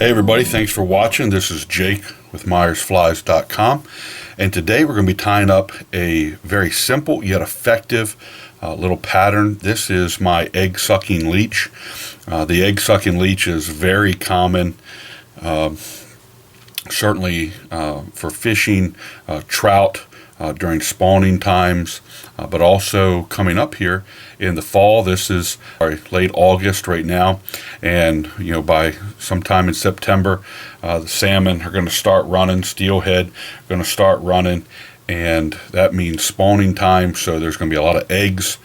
Hey everybody, thanks for watching. This is Jake with MyersFlies.com, and today we're going to be tying up a very simple yet effective little pattern. This is my egg sucking leech. The egg sucking leech is very common, certainly for fishing trout during spawning times, but also coming up here in the fall. This is late August right now, and by sometime in September the salmon are going to start running, steelhead are going to start running, and that means spawning time, so there's going to be a lot of eggs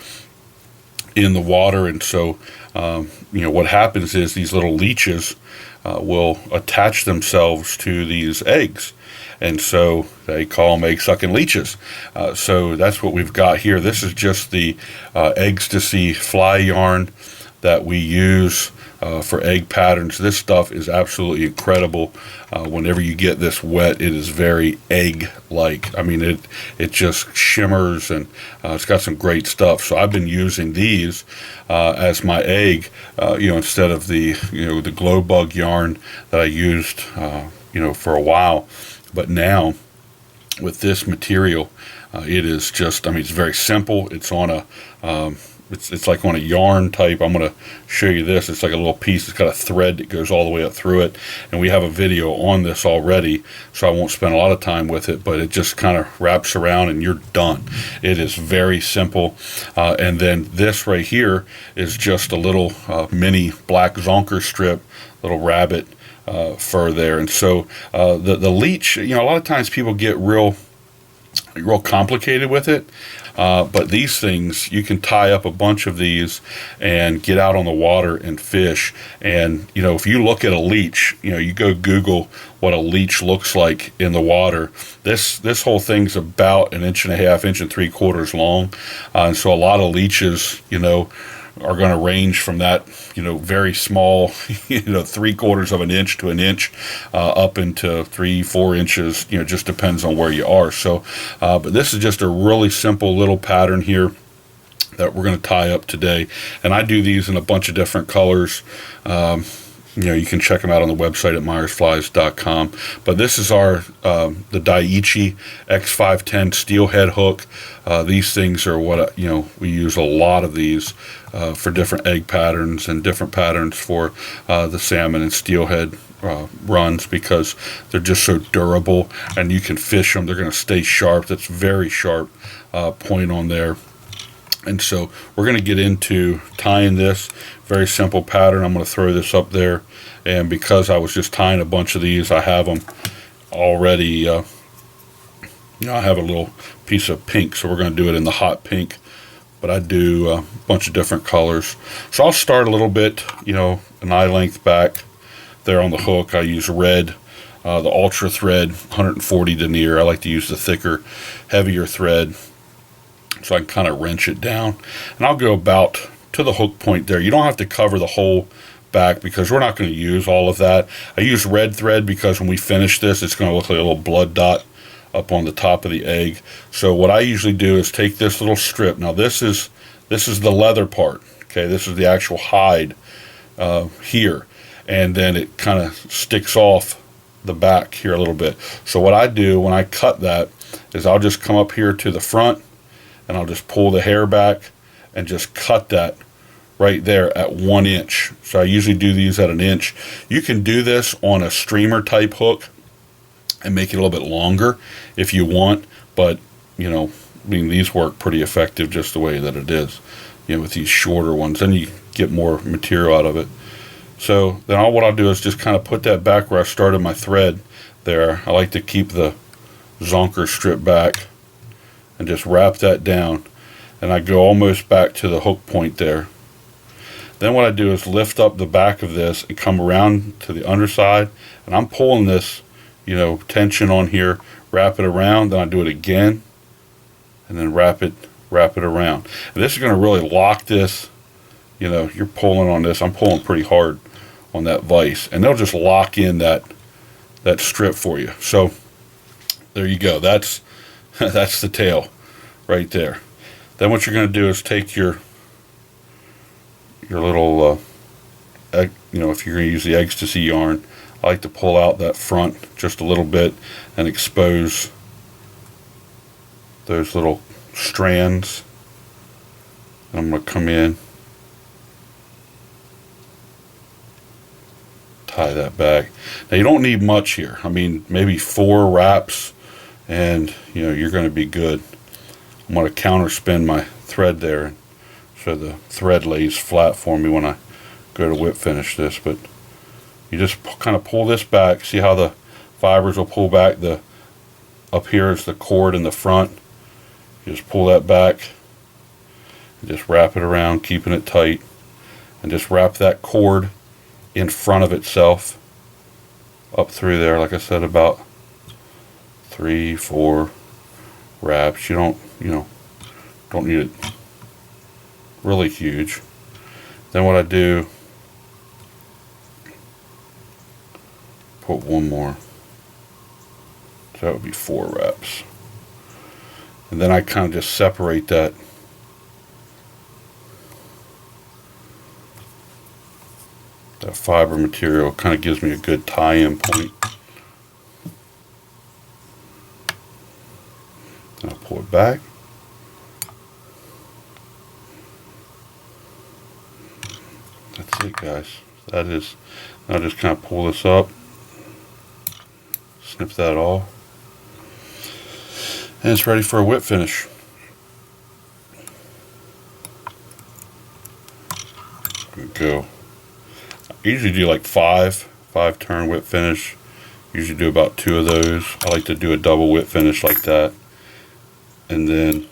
in the water. And so what happens is these little leeches will attach themselves to these eggs, and so they call them egg sucking leeches. So that's what we've got here. This is just the ecstasy fly yarn that we use for egg patterns. This stuff is absolutely incredible. Whenever you get this wet, it is very egg-like. I mean, it just shimmers, and it's got some great stuff. So I've been using these as my egg, instead of the glow bug yarn that I used, for a while. But now, with this material, it is just, it's very simple. It's on a, it's like on a yarn type. I'm going to show you this. It's like a little piece. It's got a thread that goes all the way up through it. And we have a video on this already, so I won't spend a lot of time with it, but it just kind of wraps around and you're done. It is very simple. And then this right here is just a little mini black zonker strip, little rabbit fur there. And so the leech, a lot of times people get real complicated with it, but these things, you can tie up a bunch of these and get out on the water and fish. And if you look at a leech, you go Google what a leech looks like in the water. This whole thing's about 1.5 inches, 1 3/4 long, and so a lot of leeches are going to range from that, very small, 3/4 of an inch to an inch, up into 3-4 inches, just depends on where you are. So, but this is just a really simple little pattern here that we're going to tie up today. And I do these in a bunch of different colors. You can check them out on the website at MyersFlies.com. But this is our the Daiichi X510 steelhead hook. These things are what we use a lot of these for different egg patterns and different patterns for the salmon and steelhead runs, because they're just so durable and you can fish them. They're going to stay sharp. That's very sharp point on there. And so we're going to get into tying this very simple pattern. I'm going to throw this up there, and because I was just tying a bunch of these, I have them already. I have a little piece of pink, so we're going to do it in the hot pink, but I do a bunch of different colors. So I'll start a little bit, an eye length back there on the hook. I use red, the ultra thread, 140 denier. I like to use the thicker, heavier thread, so I can kind of wrench it down. And I'll go about to the hook point there. You don't have to cover the whole back, because we're not going to use all of that. I use red thread because when we finish this, it's going to look like a little blood dot up on the top of the egg. So what I usually do is take this little strip. Now this is the leather part. Okay, this is the actual hide here, and then it kind of sticks off the back here a little bit. So what I do when I cut that is I'll just come up here to the front, and I'll just pull the hair back and just cut that right there at 1 inch. So I usually do these at 1 inch. You can do this on a streamer type hook and make it a little bit longer if you want, but these work pretty effective just the way that it is, with these shorter ones. Then you get more material out of it. So then what I'll do is just kind of put that back where I started my thread there. I like to keep the zonker strip back and just wrap that down, and I go almost back to the hook point there. Then what I do is lift up the back of this and come around to the underside, and I'm pulling this, tension on here, wrap it around, then I do it again, and then wrap it around. And this is going to really lock this. You're pulling on this. I'm pulling pretty hard on that vise, and they'll just lock in that strip for you. So there you go. That's the tail right there. Then what you're going to do is take your little if you're going to use the ecstasy yarn, I like to pull out that front just a little bit and expose those little strands. I'm going to come in, tie that back. Now you don't need much here. I mean, maybe 4 wraps and you're going to be good. I'm going to counterspin my thread there so the thread lays flat for me when I go to whip finish this. But you just kind of pull this back. See how the fibers will pull back? Up here is the cord in the front. You just pull that back and just wrap it around, keeping it tight, and just wrap that cord in front of itself up through there. Like I said, about 3-4 wraps. You don't need it really huge. Then what I do, put one more. So that would be 4 wraps. And then I kind of just separate that fiber material. Kind of gives me a good tie-in point. And I'll pull it back. That's it, guys. That is, I'll just kind of pull this up, snip that off, and it's ready for a whip finish. There we go. I usually do like 5 turn whip finish. Usually do about 2 of those. I like to do a double whip finish like that. And then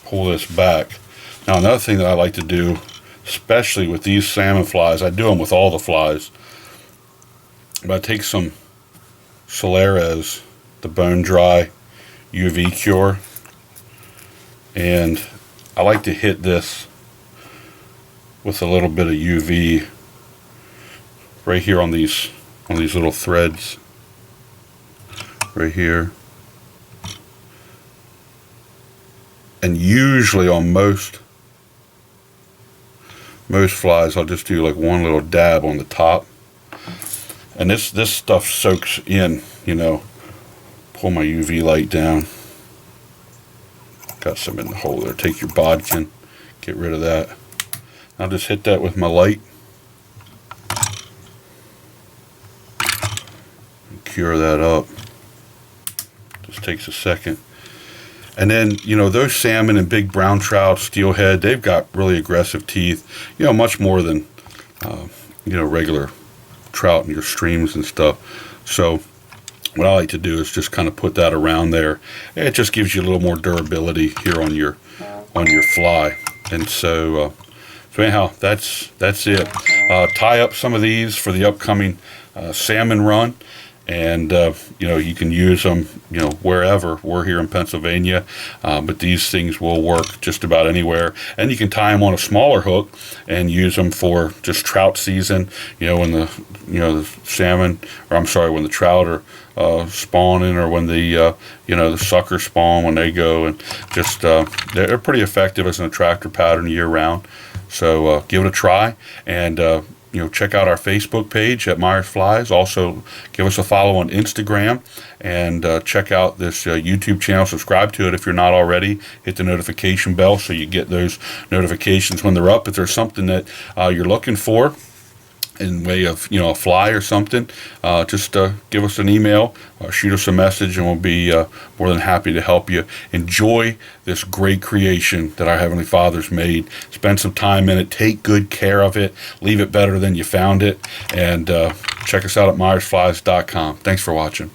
pull this back. Now another thing that I like to do, especially with these salmon flies, I do them with all the flies, but I take some Solares, the bone dry UV cure, and I like to hit this with a little bit of UV right here on these little threads right here. And usually on most flies I'll just do like one little dab on the top, and this stuff soaks in. Pull my UV light down, got some in the hole there. Take your bodkin, get rid of that. I'll just hit that with my light and cure that up. Just takes a second. And then, those salmon and big brown trout, steelhead, they've got really aggressive teeth, much more than, regular trout in your streams and stuff. So what I like to do is just kind of put that around there. It just gives you a little more durability here on your fly. And so anyhow, that's it. Tie up some of these for the upcoming salmon run. And you can use them wherever. We're here in Pennsylvania, but these things will work just about anywhere. And you can tie them on a smaller hook and use them for just trout season, when the salmon, or I'm sorry, when the trout are spawning, or when the the suckers spawn when they go, and just they're pretty effective as an attractor pattern year round. So give it a try, and check out our Facebook page at Myers Flies. Also, give us a follow on Instagram, and check out this YouTube channel. Subscribe to it if you're not already. Hit the notification bell so you get those notifications when they're up. If there's something that you're looking for in way of a fly or something, just give us an email, shoot us a message, and we'll be more than happy to help you enjoy this great creation that our Heavenly Father's made. Spend some time in it, take good care of it, leave it better than you found it, and check us out at myersflies.com. Thanks for watching.